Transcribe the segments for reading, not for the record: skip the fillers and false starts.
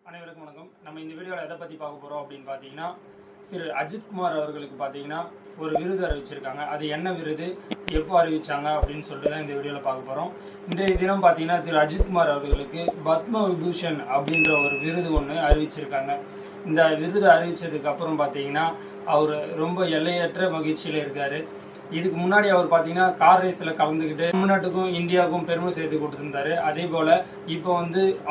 அனைவருக்கும் வணக்கம். நம்ம இந்த வீடியோவில் எதை பற்றி பார்க்க போகிறோம் அப்படின்னு பார்த்தீங்கன்னா, திரு அஜித்குமார் அவர்களுக்கு பார்த்தீங்கன்னா ஒரு விருது அறிவிச்சிருக்காங்க. அது என்ன விருது, எப்போ அறிவிச்சாங்க அப்படின்னு சொல்லிட்டு தான் இந்த வீடியோவில் பார்க்க போகிறோம். இன்றைய தினம் பார்த்தீங்கன்னா திரு அஜித்குமார் அவர்களுக்கு பத்ம விபூஷன் அப்படின்ற ஒரு விருது ஒன்று அறிவிச்சிருக்காங்க. இந்த விருது அறிவித்ததுக்கு அப்புறம் பார்த்தீங்கன்னா அவர் ரொம்ப எல்லையற்ற மகிழ்ச்சியில் இருக்கார். இதுக்கு முன்னாடி அவர் பார்த்தீங்கன்னா கார் ரேஸில் கலந்துக்கிட்டு தமிழ்நாட்டுக்கும் இந்தியாவுக்கும் பெருமை சேர்த்து கொடுத்துருந்தாரு. அதே போல் இப்போ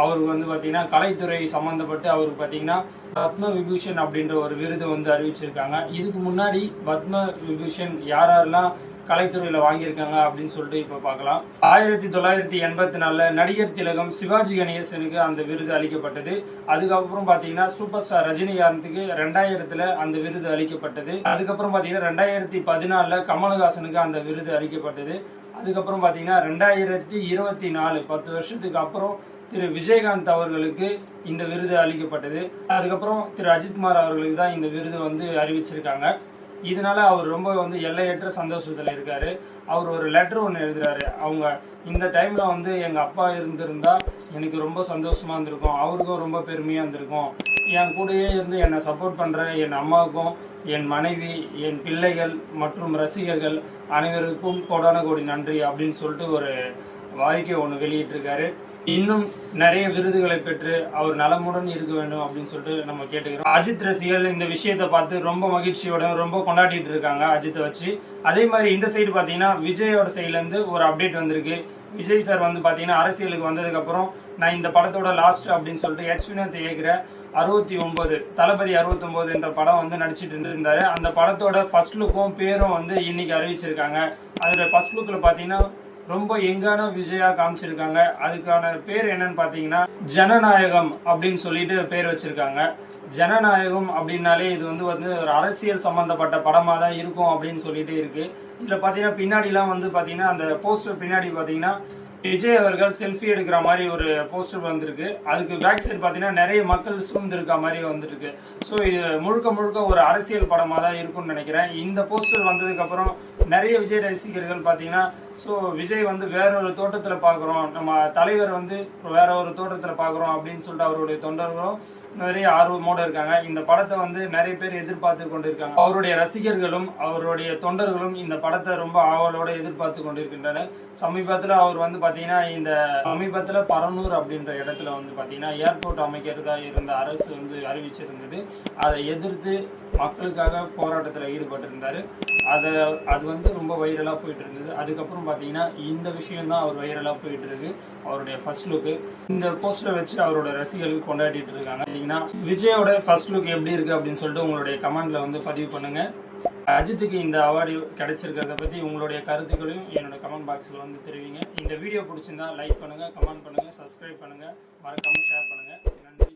அவருக்கு பார்த்தீங்கன்னா கலைத்துறை சம்மந்தப்பட்டு அவருக்கு பார்த்தீங்கன்னா பத்ம விபூஷன் அப்படின்ற ஒரு விருது அறிவிச்சிருக்காங்க. இதுக்கு முன்னாடி பத்ம விபூஷன் யாரெல்லாம் கலைத்துறையில வாங்கியிருக்காங்க அப்படின்னு சொல்லிட்டு இப்ப பார்க்கலாம். 1984 நடிகர் திலகம் சிவாஜி கணேசனுக்கு அந்த விருது அளிக்கப்பட்டது. அதுக்கப்புறம் பாத்தீங்கன்னா சூப்பர் ஸ்டார் ரஜினிகாந்துக்கு 2000 அந்த விருது அளிக்கப்பட்டது. அதுக்கப்புறம் பாத்தீங்கன்னா 2014 கமலஹாசனுக்கு அந்த விருது அளிக்கப்பட்டது. அதுக்கப்புறம் பாத்தீங்கன்னா 2024 10 வருஷத்துக்கு அப்புறம் திரு விஜயகாந்த் அவர்களுக்கு இந்த விருது அளிக்கப்பட்டது. அதுக்கப்புறம் திரு அஜித்குமார் அவர்களுக்கு தான் இந்த விருது அறிவிச்சிருக்காங்க. இதனால அவர் ரொம்ப எல்லையற்ற சந்தோஷத்துல இருக்காரு. அவர் ஒரு லெட்டர் ஒன்று எழுதுறாரு. அவங்க இந்த டைம்ல எங்க அப்பா இருந்திருந்தா எனக்கு ரொம்ப சந்தோஷமா இருந்திருக்கும், அவருக்கும் ரொம்ப பெருமையா இருந்திருக்கும், என் கூடயே என்னை சப்போர்ட் பண்ற என் அம்மாவுக்கும் என் மனைவி என் பிள்ளைகள் மற்றும் ரசிகர்கள் அனைவருக்கும் கோடான கோடி நன்றி அப்படின்னு சொல்லிட்டு ஒரு வாழ்க்கை ஒன்று வெளியிட்டிருக்காரு. இன்னும் நிறைய விருதுகளை பெற்று அவர் நலமுடன் இருக்க வேண்டும் அப்படின்னு சொல்லிட்டு நம்ம கேட்டுக்கிறோம். அஜித் ரசிகர்கள் இந்த விஷயத்தை பார்த்து ரொம்ப மகிழ்ச்சியோட ரொம்ப கொண்டாடிட்டு இருக்காங்க அஜித்தை வச்சு. அதே மாதிரி இந்த சைடு பார்த்தீங்கன்னா விஜயோட சைட்ல இருந்து ஒரு அப்டேட் வந்திருக்கு. விஜய் சார் பார்த்தீங்கன்னா அரசியலுக்கு வந்ததுக்கு அப்புறம் நான் இந்த படத்தோட லாஸ்ட் அப்படின்னு சொல்லிட்டு எக்ஸ்பினத்தை இயக்கிற 69 தளபதி 69 என்ற படம் நடிச்சிட்டு இருந்தாரு. அந்த படத்தோட ஃபர்ஸ்ட் லுக்கும் பேரும் இன்னைக்கு அறிவிச்சிருக்காங்க. அதோட ஃபர்ஸ்ட் லுக்ல பார்த்தீங்கன்னா ரொம்ப எங்கான விஜயா காமிச்சிருக்காங்க. அதுக்கான பேர் என்னன்னு பாத்தீங்கன்னா ஜனநாயகம் அப்படின்னு சொல்லிட்டு பேர் வச்சிருக்காங்க. ஜனநாயகம் அப்படின்னாலே இது ஒரு அரசியல் சம்பந்தப்பட்ட படமா தான் இருக்கும் அப்படின்னு சொல்லிட்டு இருக்கு. இதுல பாத்தீங்கன்னா பின்னாடி எல்லாம் பாத்தீங்கன்னா அந்த போஸ்டர் பின்னாடி பாத்தீங்கன்னா விஜய் அவர்கள் செல்ஃபி எடுக்கிற மாதிரி ஒரு போஸ்டர் வந்திருக்கு. அதுக்கு பேக் சைடு பாத்தீங்கன்னா நிறைய மக்கள் சூழ்ந்து இருக்க மாதிரி வந்திருக்கு. ஸோ இது முழுக்க முழுக்க ஒரு அரசியல் படமா தான் இருக்கும்னு நினைக்கிறேன். இந்த போஸ்டர் வந்ததுக்கு அப்புறம் நிறைய விஜய் ரசிகர்கள் பாத்தீங்கன்னா ஸோ விஜய் வேற ஒரு தோட்டத்துல பாக்குறோம், நம்ம தலைவர் வேற ஒரு தோட்டத்துல பாக்குறோம் அப்படின்னு சொல்லிட்டு அவருடைய தொண்டர்களும் நிறைய ஆர்வமோட இருக்காங்க. இந்த படத்தை நிறைய பேர் எதிர்பார்த்து கொண்டிருக்காங்க. அவருடைய ரசிகர்களும் அவருடைய தொண்டர்களும் இந்த படத்தை ரொம்ப ஆவலோட எதிர்பார்த்து கொண்டிருக்கின்றனர். சமீபத்துல அவர் சமீபத்துல பரனூர் அப்படின்ற இடத்துல பாத்தீங்கன்னா ஏர்போர்ட் அமைக்கிறதா இருந்த அரசு அறிவிச்சிருந்தது. அதை எதிர்த்து மக்களுக்காக போராட்டத்தில் ஈடுபட்டிருந்தாரு. அது ரொம்ப வைரலா போயிட்டு இருந்தது. அதுக்கப்புறம் பாத்தீங்கன்னா இந்த விஷயம் தான் அவர் வைரலா போயிட்டு இருக்கு. அவருடைய ஃபர்ஸ்ட் லுக் இந்த போஸ்டரை வச்சு அவரோட ரசிகர்கள் கொண்டாடிட்டு இருக்காங்க. விஜயோட ஃபர்ஸ்ட் லுக் எப்படி இருக்கு அப்படின்னு சொல்லிட்டு உங்களுடைய கமெண்ட்ல பதிவு பண்ணுங்க. அஜித்துக்கு இந்த அவார்டு கிடைச்சிருக்கிறத பத்தி உங்களுடைய கருத்துக்களையும் என்னோட கமெண்ட் பாக்ஸ்ல தெரிவிங்க. இந்த வீடியோ பிடிச்சிருந்தா லைக் பண்ணுங்க, கமெண்ட் பண்ணுங்க, சப்ஸ்கிரைப் பண்ணுங்க, மறக்காம ஷேர் பண்ணுங்க. நன்றி.